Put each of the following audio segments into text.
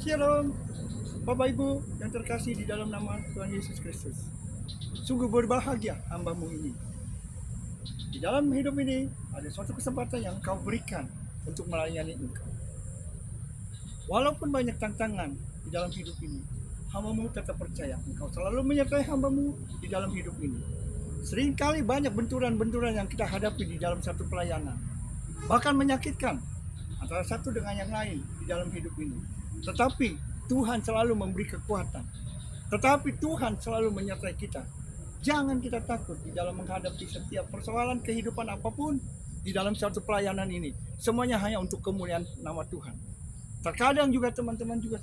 Shalom, Bapak Ibu yang terkasih di dalam nama Tuhan Yesus Kristus. Sungguh berbahagia hamba-Mu ini. Di dalam hidup ini ada suatu kesempatan yang Engkau berikan untuk melayani Engkau. Walaupun banyak tantangan di dalam hidup ini, hamba-Mu tetap percaya Engkau selalu menyertai hamba-Mu di dalam hidup ini. Seringkali banyak benturan-benturan yang kita hadapi di dalam satu pelayanan, bahkan menyakitkan antara satu dengan yang lain di dalam hidup ini. Tetapi Tuhan selalu memberi kekuatan. Tetapi Tuhan selalu menyertai kita. Jangan kita takut di dalam menghadapi setiap persoalan kehidupan apapun di dalam suatu pelayanan ini. Semuanya hanya untuk kemuliaan nama Tuhan. Terkadang juga teman-teman juga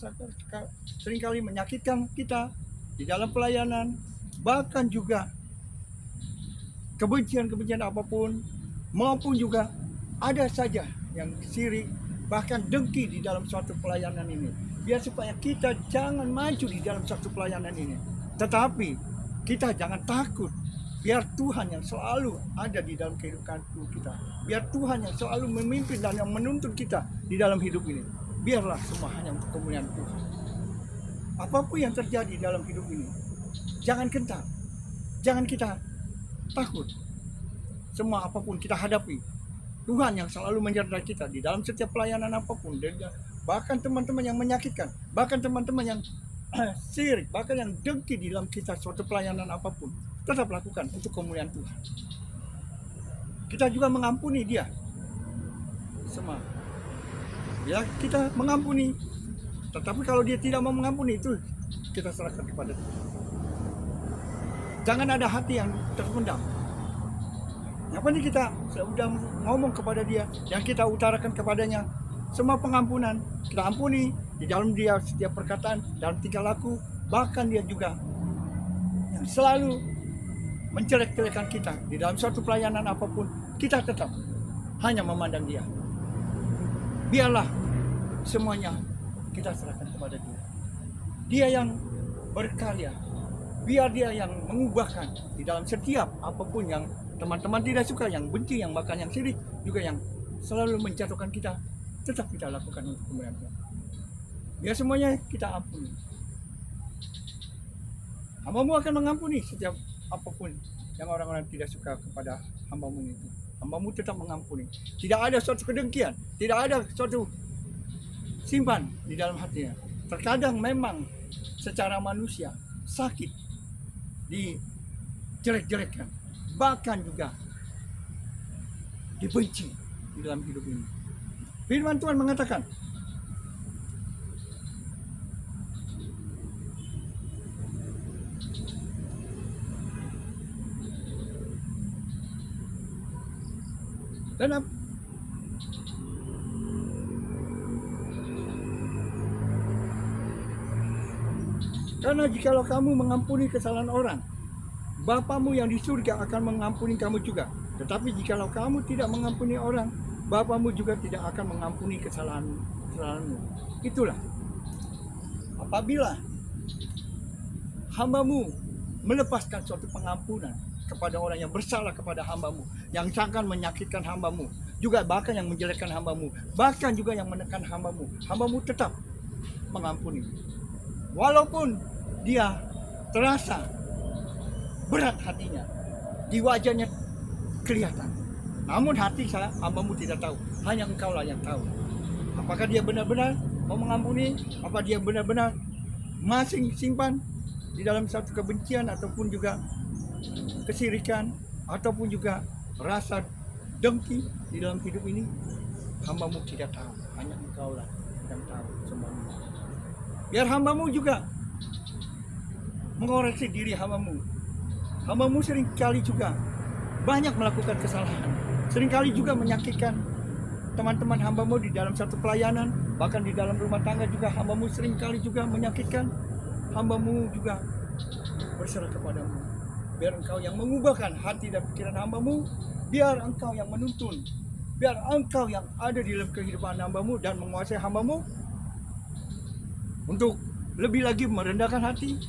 seringkali menyakitkan kita di dalam pelayanan. Bahkan juga kebencian-kebencian apapun, maupun juga ada saja yang sirik, bahkan dengki di dalam suatu pelayanan ini. Biar supaya kita jangan maju di dalam suatu pelayanan ini. Tetapi kita jangan takut. Biar Tuhan yang selalu ada di dalam kehidupan kita. Biar Tuhan yang selalu memimpin dan yang menuntun kita di dalam hidup ini. Biarlah semua hanya untuk kemuliaan Tuhan. Apapun yang terjadi dalam hidup ini, jangan gentar. Jangan kita takut. Semua apapun kita hadapi, Tuhan yang selalu menyertai kita di dalam setiap pelayanan apapun. Bahkan teman-teman yang menyakitkan, bahkan teman-teman yang sirik, bahkan yang dengki di dalam kita suatu pelayanan apapun, tetap lakukan untuk kemuliaan Tuhan. Kita juga mengampuni dia semua. Ya, kita mengampuni. Tetapi kalau dia tidak mau mengampuni, itu kita serahkan kepada Tuhan. Jangan ada hati yang terpendam. Yang penting kita sudah ngomong kepada dia, yang kita utarakan kepadanya semua pengampunan, kita ampuni di dalam dia setiap perkataan, dalam tingkah laku. Bahkan dia juga yang selalu menjelek-jelekan kita di dalam suatu pelayanan apapun, kita tetap hanya memandang dia. Biarlah semuanya kita serahkan kepada dia. Dia yang berkarya, biar dia yang mengubahkan di dalam setiap apapun yang teman-teman tidak suka, yang benci, yang bahkan yang sirik, juga yang selalu menjatuhkan kita, tetap kita lakukan untuk kemuliaan Tuhan. Biar semuanya kita ampuni. Hamba-Mu akan mengampuni setiap apapun yang orang-orang tidak suka kepada hamba-Mu itu. Hamba-Mu tetap mengampuni. Tidak ada suatu kedengkian, tidak ada suatu simpan di dalam hatinya. Terkadang memang secara manusia sakit, dijelek-jelekkan, bahkan juga dibenci di dalam hidup ini. Firman Tuhan mengatakan, dan karena jikalau kamu mengampuni kesalahan orang, Bapa-Mu yang di surga akan mengampuni kamu juga. Tetapi jikalau kamu tidak mengampuni orang, Bapa-Mu juga tidak akan mengampuni kesalahanmu. Itulah apabila hamba-Mu melepaskan suatu pengampunan kepada orang yang bersalah kepada hamba-Mu, yang akan menyakitkan hamba-Mu, juga bahkan yang menjelekkan hamba-Mu, bahkan juga yang menekan hamba-Mu, hamba-Mu tetap mengampuni. Walaupun dia terasa berat hatinya, di wajahnya kelihatan, namun hati hamba-Mu tidak tahu, hanya Engkaulah yang tahu. Apakah dia benar-benar mau mengampuni, apa dia benar-benar masih simpan di dalam satu kebencian, ataupun juga kesirikan, ataupun juga rasa dengki di dalam hidup ini. Hamba-Mu tidak tahu, hanya Engkaulah yang tahu semuanya. Biar hamba-Mu juga mengoreksi diri hamba-Mu. Hamba-Mu seringkali juga banyak melakukan kesalahan, seringkali juga menyakitkan teman-teman hamba-Mu di dalam satu pelayanan, bahkan di dalam rumah tangga juga hamba-Mu seringkali juga menyakitkan. Hamba-Mu juga berserah kepadamu. Biar Engkau yang mengubahkan hati dan pikiran hamba-Mu, biar Engkau yang menuntun, biar Engkau yang ada di dalam kehidupan hamba-Mu dan menguasai hamba-Mu untuk lebih lagi merendahkan hati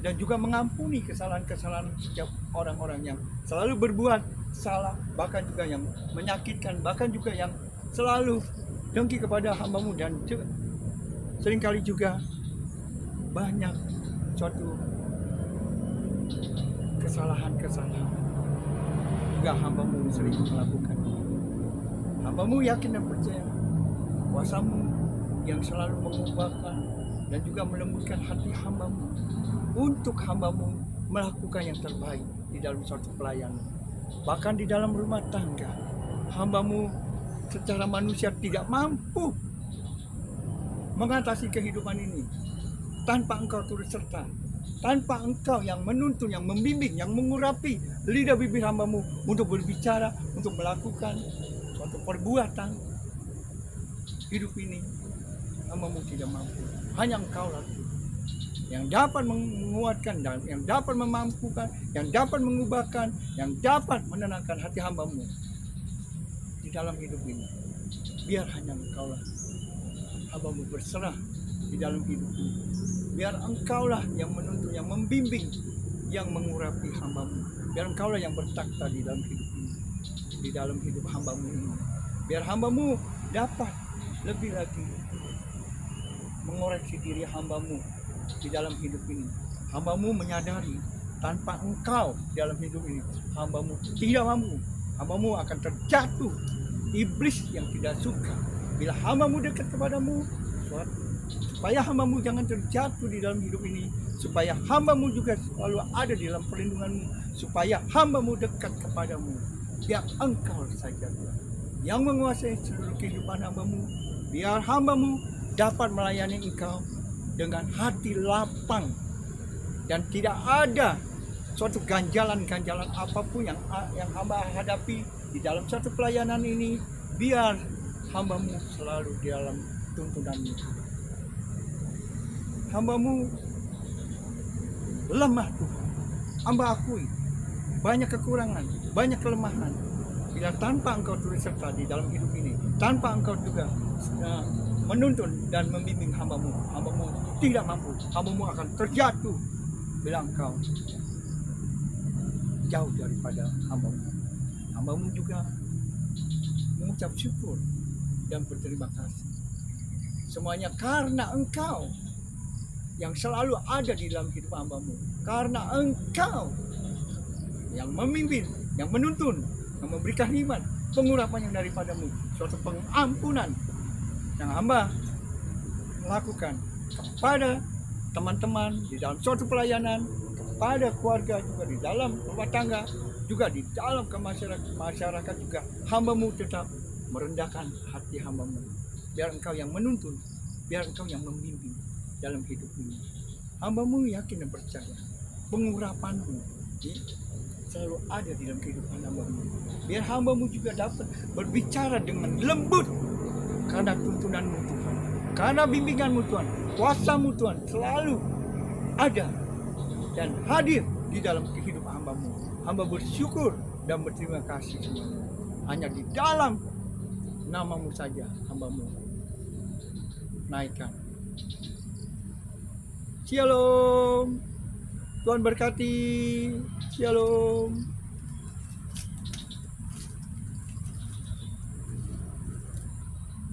dan juga mengampuni kesalahan-kesalahan setiap orang-orang yang selalu berbuat salah, bahkan juga yang menyakitkan, bahkan juga yang selalu dengki kepada hamba-Mu, dan seringkali juga banyak suatu kesalahan-kesalahan juga hamba-Mu sering melakukan. Hamba-Mu yakin dan percaya kuasa-Mu yang selalu mengubahkan dan juga melembutkan hati hamba-Mu untuk hamba-Mu melakukan yang terbaik di dalam suatu pelayanan. Bahkan di dalam rumah tangga, hamba-Mu secara manusia tidak mampu mengatasi kehidupan ini tanpa Engkau turut serta, tanpa Engkau yang menuntun, yang membimbing, yang mengurapi lidah bibir hamba-Mu untuk berbicara, untuk melakukan suatu perbuatan hidup ini. Hamba-Mu tidak mampu, hanya Engkau lah yang dapat menguatkan dan yang dapat memampukan, yang dapat mengubahkan, yang dapat menenangkan hati hamba-Mu di dalam hidup ini. Biar hanya Engkau lah hamba-Mu berserah di dalam hidup ini. Biar Engkau lah yang menuntun, yang membimbing, yang mengurapi hamba-Mu. Biar Engkau lah yang bertakhta di dalam hidup ini, di dalam hidup hamba-Mu ini. Biar hamba-Mu dapat lebih lagi mengoreksi diri hamba-Mu di dalam hidup ini. Hamba-Mu menyadari tanpa Engkau dalam hidup ini, hamba-Mu tidak mampu. Hamba-Mu akan terjatuh iblis yang tidak suka bila hamba-Mu dekat kepadamu, supaya hamba-Mu jangan terjatuh di dalam hidup ini, supaya hamba-Mu juga selalu ada di dalam perlindungan-Mu, supaya hamba-Mu dekat kepadamu. Biar Engkau saja yang menguasai seluruh kehidupan hamba-Mu. Biar hamba-Mu dapat melayani Engkau dengan hati lapang, dan tidak ada suatu ganjalan-ganjalan apapun yang hamba hadapi di dalam suatu pelayanan ini. Biar hamba-Mu selalu di dalam tuntunan-Mu. Hamba-Mu lemah Tuhan, hamba akui banyak kekurangan, banyak kelemahan. Bila tanpa Engkau turut serta di dalam hidup ini, tanpa Engkau juga menuntun dan membimbing hamba-Mu, hamba-Mu tidak mampu. Hamba-Mu akan terjatuh bila Engkau jauh daripada hamba-Mu. Hamba-Mu juga mengucap syukur dan berterima kasih. Semuanya karena Engkau yang selalu ada di dalam hidup hamba-Mu. Karena Engkau yang memimpin, yang menuntun, yang memberikan iman, pengurapan yang daripada-Mu, suatu pengampunan yang hamba lakukan kepada teman-teman di dalam suatu pelayanan, kepada keluarga juga di dalam rumah tangga, juga di dalam masyarakat juga. Hamba-Mu tetap merendahkan hati hamba-Mu. Biar Engkau yang menuntun, biar Engkau yang membimbing dalam hidup ini. Hamba-Mu yakin dan percaya pengurapan-Mu selalu ada di dalam kehidupan hamba-Mu. Biar hamba-Mu juga dapat berbicara dengan lembut karena tuntunan-Mu Tuhan, karena bimbingan-Mu Tuhan, kuasa-Mu Tuhan selalu ada dan hadir di dalam kehidupan hamba-Mu. Hamba bersyukur dan berterima kasih semuanya. Hanya di dalam nama-Mu saja hamba-Mu naikkan. Shalom. Tuhan berkati. Shalom.